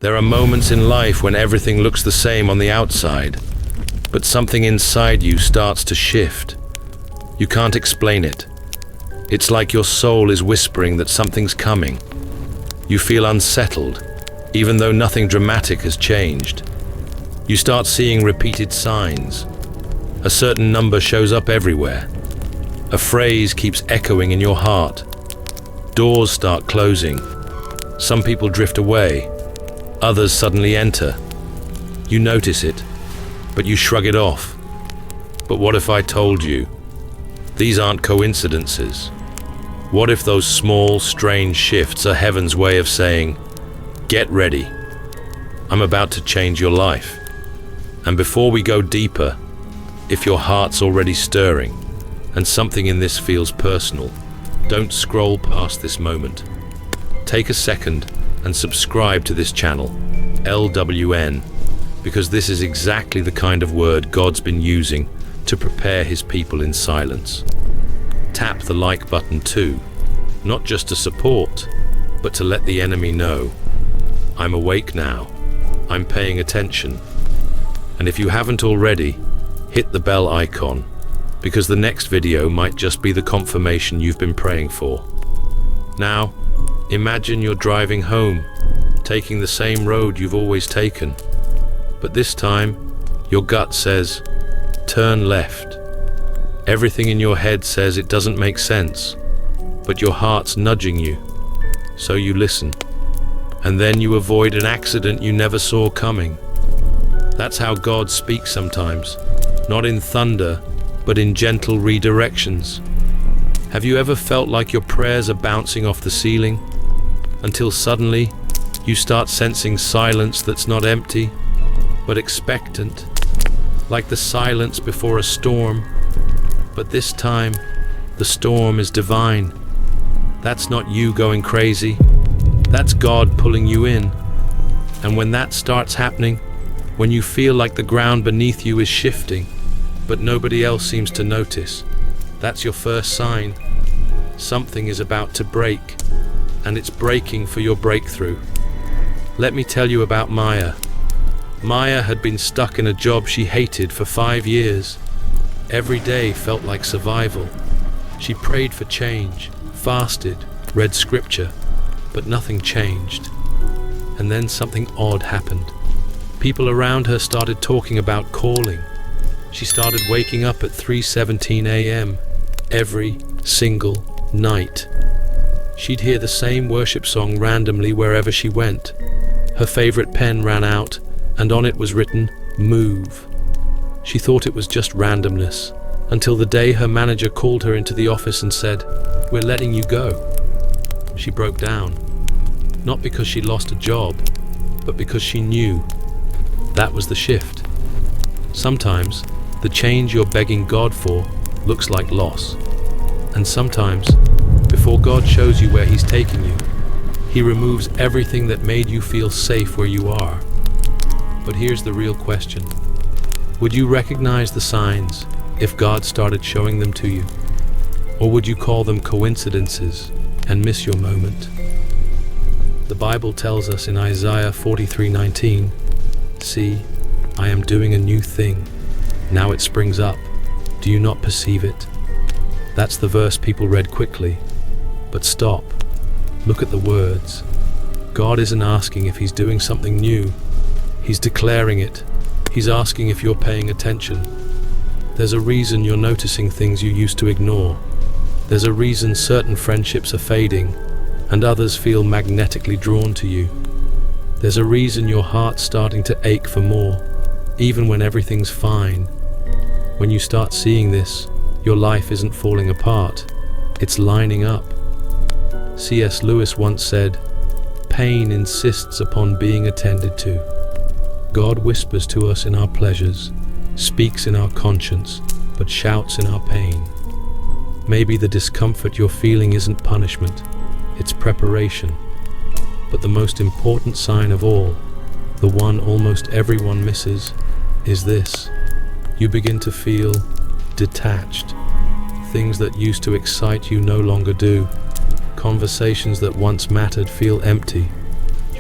There are moments in life when everything looks the same on the outside, but something inside you starts to shift. You can't explain it. It's like your soul is whispering that something's coming. You feel unsettled, even though nothing dramatic has changed. You start seeing repeated signs. A certain number shows up everywhere. A phrase keeps echoing in your heart. Doors start closing. Some people drift away. Others suddenly enter. You notice it, but you shrug it off. But what if I told you? These aren't coincidences. What if those small, strange shifts are heaven's way of saying, get ready. I'm about to change your life. And before we go deeper, if your heart's already stirring, and something in this feels personal, don't scroll past this moment. Take a second and subscribe to this channel, LWN, because this is exactly the kind of word God's been using to prepare his people in silence. Tap the like button too, not just to support, but to let the enemy know, I'm awake now, I'm paying attention. And if you haven't already, hit the bell icon, because the next video might just be the confirmation you've been praying for. Now, imagine you're driving home, taking the same road you've always taken. But this time, your gut says, turn left. Everything in your head says it doesn't make sense, but your heart's nudging you. So you listen. And then you avoid an accident you never saw coming. That's how God speaks sometimes, not in thunder, but in gentle redirections. Have you ever felt like your prayers are bouncing off the ceiling, until suddenly you start sensing silence that's not empty, but expectant, like the silence before a storm, but this time the storm is divine. That's not you going crazy, that's God pulling you in. And when that starts happening, when you feel like the ground beneath you is shifting, but nobody else seems to notice, that's your first sign. Something is about to break, and it's breaking for your breakthrough. Let me tell you about Maya. Maya had been stuck in a job she hated for 5 years. Every day felt like survival. She prayed for change, fasted, read scripture, but nothing changed. And then something odd happened. People around her started talking about calling. She started waking up at 3:17 a.m. every single night. She'd hear the same worship song randomly wherever she went. Her favorite pen ran out, and on it was written, "Move." She thought it was just randomness, until the day her manager called her into the office and said, "We're letting you go." She broke down, not because she lost a job, but because she knew that was the shift. Sometimes, the change you're begging God for looks like loss. And sometimes, before God shows you where He's taking you, He removes everything that made you feel safe where you are. But here's the real question. Would you recognize the signs if God started showing them to you? Or would you call them coincidences and miss your moment? The Bible tells us in Isaiah 43:19, "See, I am doing a new thing. Now it springs up. Do you not perceive it?" That's the verse people read quickly. But stop. Look at the words. God isn't asking if He's doing something new. He's declaring it. He's asking if you're paying attention. There's a reason you're noticing things you used to ignore. There's a reason certain friendships are fading, and others feel magnetically drawn to you. There's a reason your heart's starting to ache for more, even when everything's fine. When you start seeing this, your life isn't falling apart, it's lining up. C.S. Lewis once said, "Pain insists upon being attended to. God whispers to us in our pleasures, speaks in our conscience, but shouts in our pain." Maybe the discomfort you're feeling isn't punishment, it's preparation. But the most important sign of all, the one almost everyone misses, is this. You begin to feel detached. Things that used to excite you no longer do. Conversations that once mattered feel empty.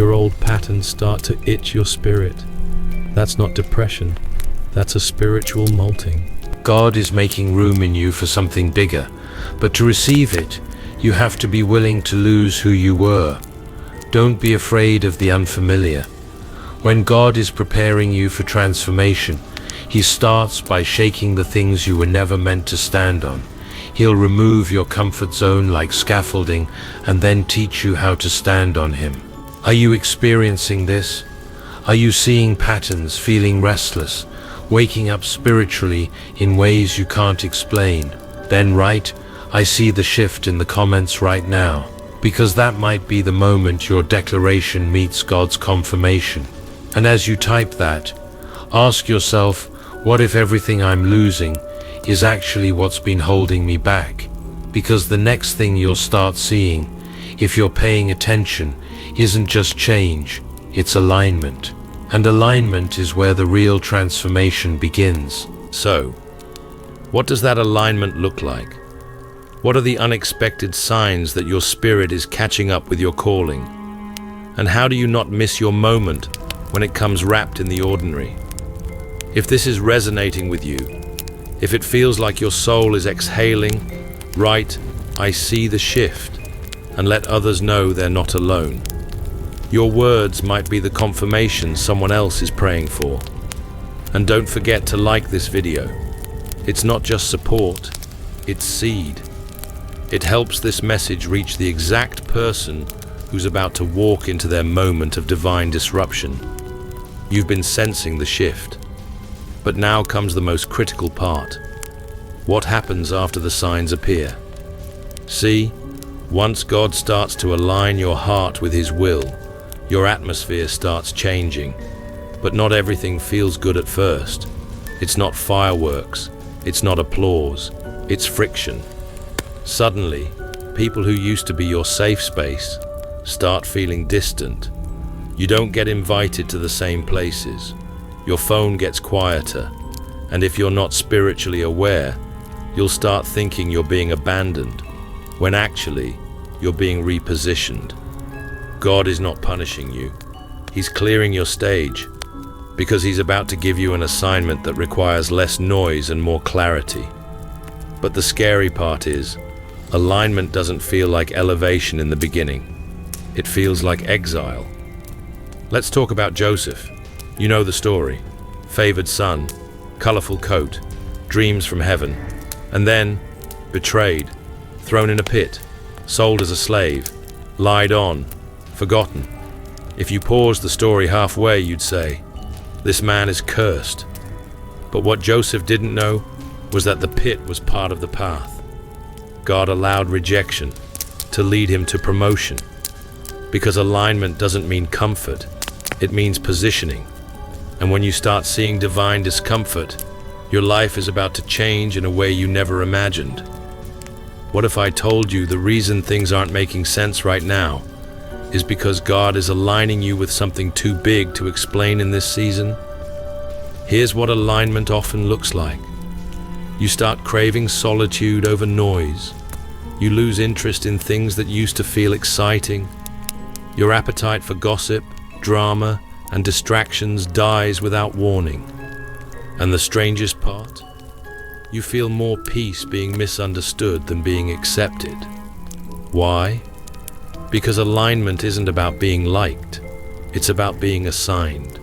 Your old patterns start to itch your spirit. That's not depression. That's a spiritual molting. God is making room in you for something bigger, but to receive it, you have to be willing to lose who you were. Don't be afraid of the unfamiliar. When God is preparing you for transformation, He starts by shaking the things you were never meant to stand on. He'll remove your comfort zone like scaffolding and then teach you how to stand on Him. Are you experiencing this? Are you seeing patterns, feeling restless, waking up spiritually in ways you can't explain? Then write, "I see the shift" in the comments right now, because that might be the moment your declaration meets God's confirmation. And as you type that, ask yourself, what if everything I'm losing is actually what's been holding me back? Because the next thing you'll start seeing, if you're paying attention, isn't just change, it's alignment. And alignment is where the real transformation begins. So, what does that alignment look like? What are the unexpected signs that your spirit is catching up with your calling? And how do you not miss your moment when it comes wrapped in the ordinary? If this is resonating with you, if it feels like your soul is exhaling, write, "I see the shift," and let others know they're not alone. Your words might be the confirmation someone else is praying for. And don't forget to like this video. It's not just support, it's seed. It helps this message reach the exact person who's about to walk into their moment of divine disruption. You've been sensing the shift. But now comes the most critical part. What happens after the signs appear? See, once God starts to align your heart with His will, your atmosphere starts changing. But not everything feels good at first. It's not fireworks, it's not applause, it's friction. Suddenly, people who used to be your safe space start feeling distant. You don't get invited to the same places. Your phone gets quieter, and if you're not spiritually aware, you'll start thinking you're being abandoned, when actually, you're being repositioned. God is not punishing you. He's clearing your stage, because He's about to give you an assignment that requires less noise and more clarity. But the scary part is, alignment doesn't feel like elevation in the beginning. It feels like exile. Let's talk about Joseph. You know the story. Favored son, colorful coat, dreams from heaven, and then betrayed, thrown in a pit, sold as a slave, lied on, forgotten. If you paused the story halfway, you'd say, this man is cursed. But what Joseph didn't know was that the pit was part of the path. God allowed rejection to lead him to promotion. Because alignment doesn't mean comfort, it means positioning. And when you start seeing divine discomfort, your life is about to change in a way you never imagined. What if I told you the reason things aren't making sense right now is because God is aligning you with something too big to explain in this season? Here's what alignment often looks like. You start craving solitude over noise. You lose interest in things that used to feel exciting. Your appetite for gossip, drama, and distractions dies without warning. And the strangest part? You feel more peace being misunderstood than being accepted. Why? Because alignment isn't about being liked, it's about being assigned.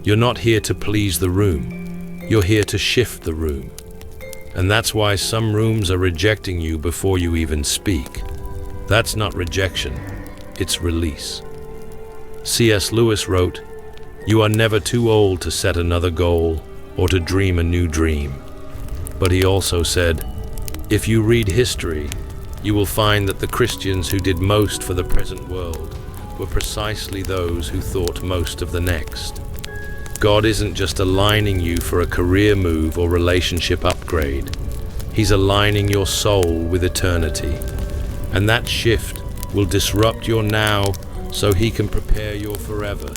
You're not here to please the room, you're here to shift the room. And that's why some rooms are rejecting you before you even speak. That's not rejection, it's release. C.S. Lewis wrote, "You are never too old to set another goal or to dream a new dream." But he also said, if you read history, you will find that the Christians who did most for the present world were precisely those who thought most of the next. God isn't just aligning you for a career move or relationship upgrade. He's aligning your soul with eternity. And that shift will disrupt your now so He can prepare your forever.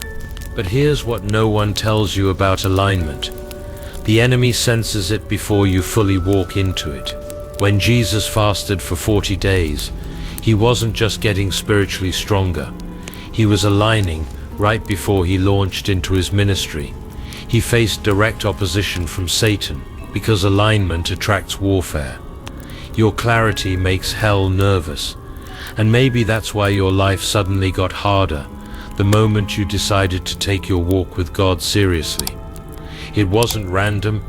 But here's what no one tells you about alignment. The enemy senses it before you fully walk into it. When Jesus fasted for 40 days, He wasn't just getting spiritually stronger. He was aligning right before he launched into his ministry. He faced direct opposition from Satan because alignment attracts warfare. Your clarity makes hell nervous. And maybe that's why your life suddenly got harder the moment you decided to take your walk with God seriously. It wasn't random,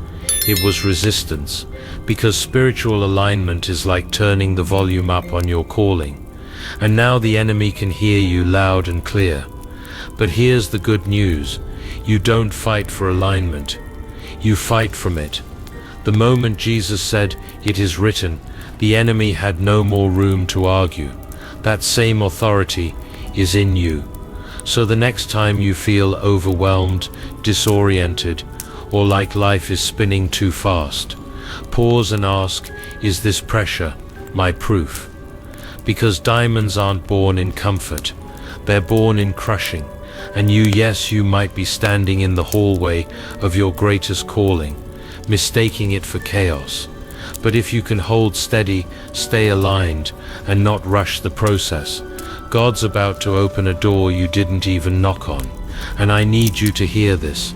it was resistance, because spiritual alignment is like turning the volume up on your calling. And now the enemy can hear you loud and clear. But here's the good news. You don't fight for alignment. You fight from it. The moment Jesus said, "It is written," the enemy had no more room to argue. That same authority is in you. So the next time you feel overwhelmed, disoriented, or like life is spinning too fast, pause and ask, is this pressure my proof? Because diamonds aren't born in comfort, they're born in crushing. And you might be standing in the hallway of your greatest calling, mistaking it for chaos. But if you can hold steady, stay aligned, and not rush the process, God's about to open a door you didn't even knock on. And I need you to hear this.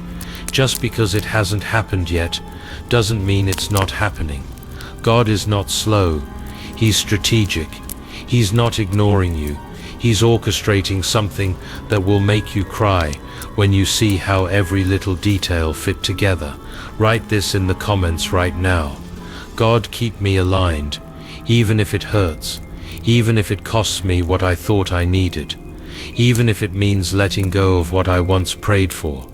Just because it hasn't happened yet, doesn't mean it's not happening. God is not slow. He's strategic. He's not ignoring you. He's orchestrating something that will make you cry when you see how every little detail fit together. Write this in the comments right now. God, keep me aligned, even if it hurts, even if it costs me what I thought I needed, even if it means letting go of what I once prayed for.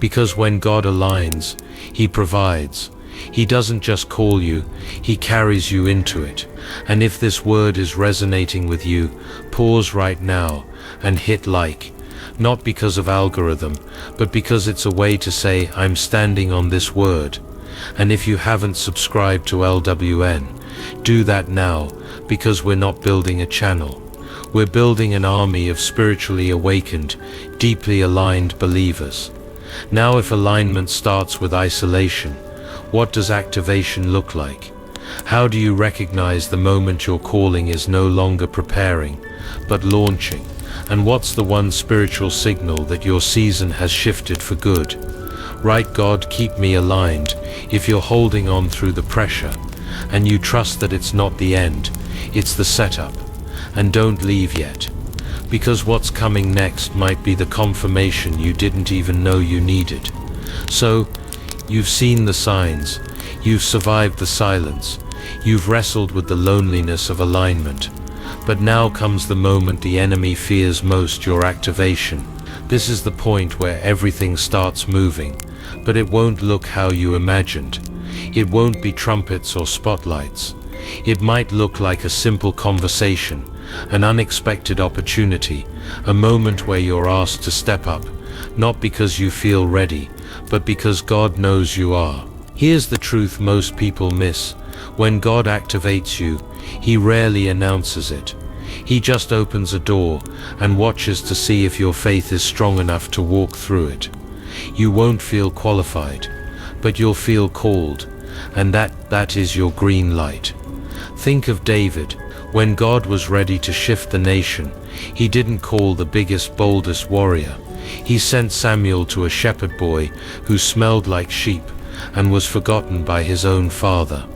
Because when God aligns, He provides. He doesn't just call you, He carries you into it. And if this word is resonating with you, pause right now and hit like. Not because of algorithm, but because it's a way to say, I'm standing on this word. And if you haven't subscribed to LWN, do that now, because we're not building a channel. We're building an army of spiritually awakened, deeply aligned believers. Now, if alignment starts with isolation, what does activation look like? How do you recognize the moment your calling is no longer preparing, but launching? And what's the one spiritual signal that your season has shifted for good? Write, God, keep me aligned, if you're holding on through the pressure, and you trust that it's not the end, it's the setup. And don't leave yet, because what's coming next might be the confirmation you didn't even know you needed. So, you've seen the signs, you've survived the silence, you've wrestled with the loneliness of alignment. But now comes the moment the enemy fears most, your activation. This is the point where everything starts moving, but it won't look how you imagined. It won't be trumpets or spotlights. It might look like a simple conversation, an unexpected opportunity, a moment where you're asked to step up, not because you feel ready, but because God knows you are. Here's the truth most people miss. When God activates you, He rarely announces it. He just opens a door and watches to see if your faith is strong enough to walk through it. You won't feel qualified, but you'll feel called, and that is your green light. Think of David. When God was ready to shift the nation, He didn't call the biggest, boldest warrior. He sent Samuel to a shepherd boy who smelled like sheep and was forgotten by his own father.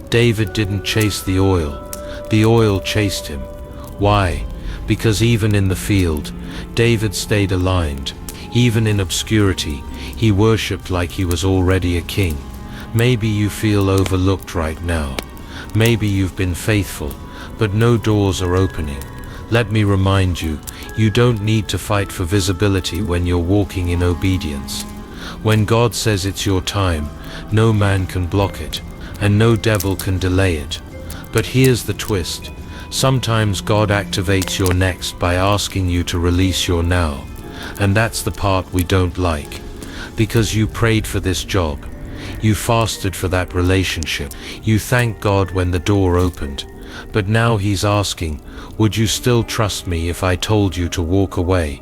David didn't chase the oil chased him. Why? Because even in the field, David stayed aligned. Even in obscurity, he worshipped like he was already a king. Maybe you feel overlooked right now. Maybe you've been faithful, but no doors are opening. Let me remind you, you don't need to fight for visibility when you're walking in obedience. When God says it's your time, no man can block it, and no devil can delay it. But here's the twist. Sometimes God activates your next by asking you to release your now. And that's the part we don't like. Because you prayed for this job. You fasted for that relationship. You thanked God when the door opened. But now He's asking, would you still trust me if I told you to walk away?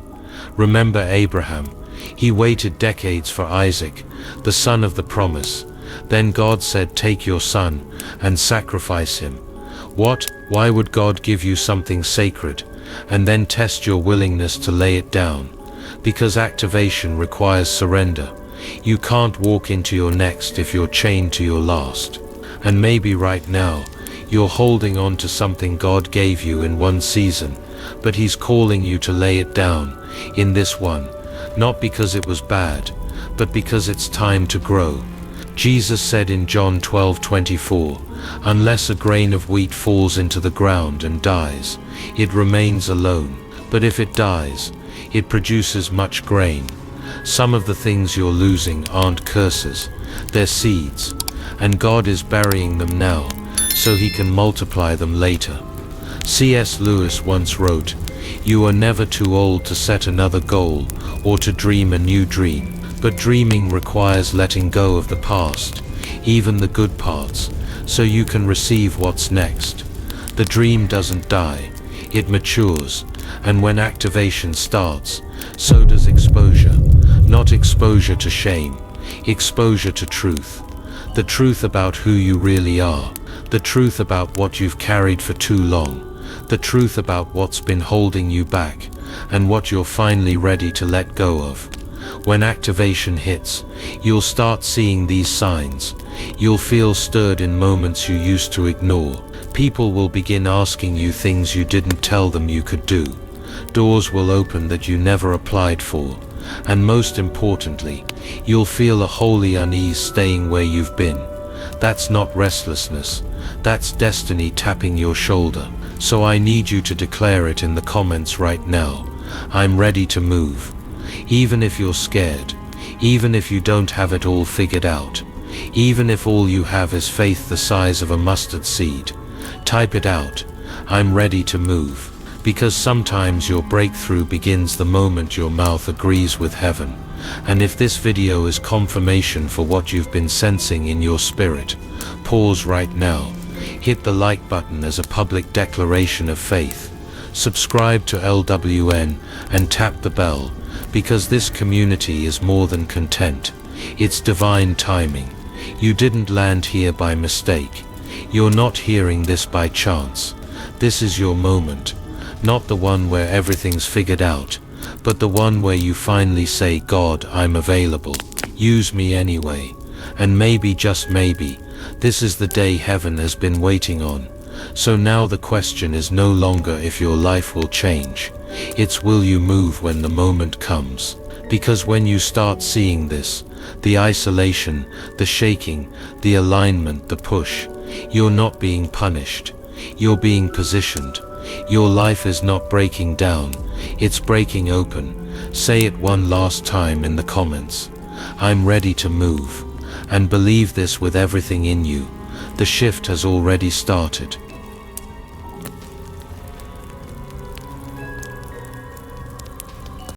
Remember Abraham. He waited decades for Isaac, the son of the promise. Then God said, take your son and sacrifice him. What? Why would God give you something sacred and then test your willingness to lay it down, because activation requires surrender. You can't walk into your next if you're chained to your last. And maybe right now, you're holding on to something God gave you in one season, but He's calling you to lay it down in this one, not because it was bad, but because it's time to grow. Jesus said in John 12:24, "Unless a grain of wheat falls into the ground and dies, it remains alone, but if it dies, it produces much grain." Some of the things you're losing aren't curses, they're seeds, and God is burying them now, so He can multiply them later. C.S. Lewis once wrote, "You are never too old to set another goal or to dream a new dream, but dreaming requires letting go of the past, even the good parts, so you can receive what's next." The dream doesn't die, it matures, and when activation starts, so does exposure. Not exposure to shame, exposure to truth. The truth about who you really are, the truth about what you've carried for too long, the truth about what's been holding you back, and what you're finally ready to let go of. When activation hits, you'll start seeing these signs. You'll feel stirred in moments you used to ignore. People will begin asking you things you didn't tell them you could do. Doors will open that you never applied for. And most importantly, you'll feel a holy unease staying where you've been. That's not restlessness, that's destiny tapping your shoulder. So I need you to declare it in the comments right now. I'm ready to move. Even if you're scared, even if you don't have it all figured out, even if all you have is faith the size of a mustard seed, type it out. I'm ready to move. Because sometimes your breakthrough begins the moment your mouth agrees with heaven. And if this video is confirmation for what you've been sensing in your spirit, pause right now. Hit the like button as a public declaration of faith. Subscribe to LWN and tap the bell, because this community is more than content. It's divine timing. You didn't land here by mistake. You're not hearing this by chance. This is your moment. Not the one where everything's figured out, but the one where you finally say, "God, I'm available. Use me anyway." And maybe, just maybe, this is the day heaven has been waiting on. So now the question is no longer if your life will change. It's, will you move when the moment comes? Because when you start seeing this, the isolation, the shaking, the alignment, the push, you're not being punished. You're being positioned. Your life is not breaking down, it's breaking open. Say it one last time in the comments. I'm ready to move. And believe this with everything in you. The shift has already started.